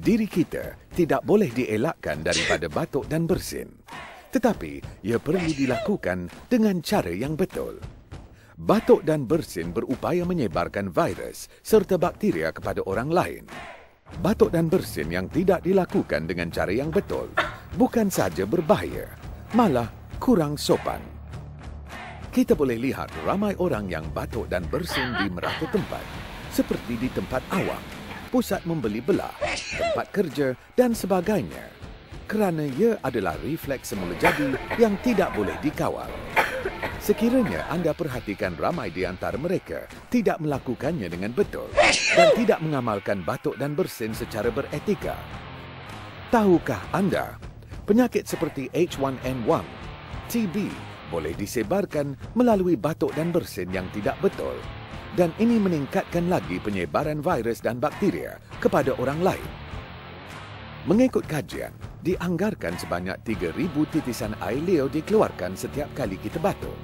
Diri kita tidak boleh dielakkan daripada batuk dan bersin. Tetapi, ia perlu dilakukan dengan cara yang betul. Batuk dan bersin berupaya menyebarkan virus serta bakteria kepada orang lain. Batuk dan bersin yang tidak dilakukan dengan cara yang betul bukan sahaja berbahaya, malah kurang sopan. Kita boleh lihat ramai orang yang batuk dan bersin di merata tempat, seperti di tempat awam, pusat membeli belah, tempat kerja dan sebagainya, kerana ia adalah refleks semula jadi yang tidak boleh dikawal. Sekiranya anda perhatikan ramai di antara mereka tidak melakukannya dengan betul dan tidak mengamalkan batuk dan bersin secara beretika. Tahukah anda, penyakit seperti H1N1, TB boleh disebarkan melalui batuk dan bersin yang tidak betul, dan ini meningkatkan lagi penyebaran virus dan bakteria kepada orang lain. Mengikut kajian, dianggarkan sebanyak 3,000 titisan air liur dikeluarkan setiap kali kita batuk.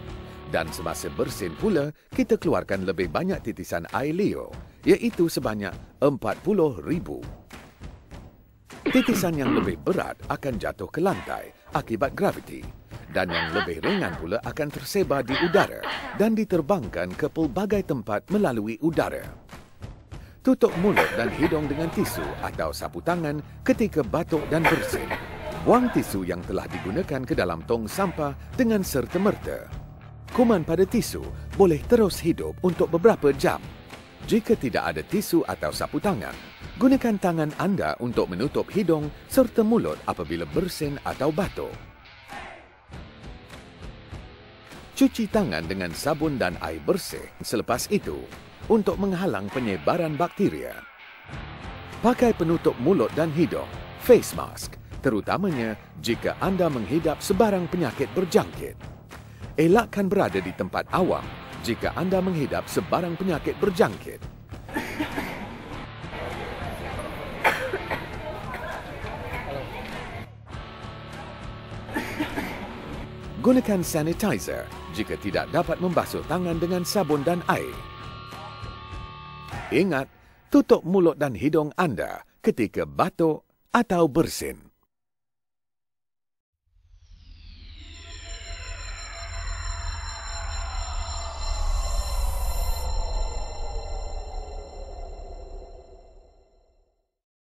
Dan semasa bersin pula, kita keluarkan lebih banyak titisan air liur, iaitu sebanyak 40,000. Titisan yang lebih berat akan jatuh ke lantai akibat graviti, dan yang lebih ringan pula akan tersebar di udara dan diterbangkan ke pelbagai tempat melalui udara. Tutup mulut dan hidung dengan tisu atau sapu tangan ketika batuk dan bersin. Buang tisu yang telah digunakan ke dalam tong sampah dengan serta-merta. Kuman pada tisu boleh terus hidup untuk beberapa jam. Jika tidak ada tisu atau sapu tangan, gunakan tangan anda untuk menutup hidung serta mulut apabila bersin atau batuk. Cuci tangan dengan sabun dan air bersih selepas itu untuk menghalang penyebaran bakteria. Pakai penutup mulut dan hidung, face mask, terutamanya jika anda menghidap sebarang penyakit berjangkit. Elakkan berada di tempat awam jika anda menghidap sebarang penyakit berjangkit. Gunakan sanitizer jika tidak dapat membasuh tangan dengan sabun dan air. Ingat, tutup mulut dan hidung anda ketika batuk atau bersin.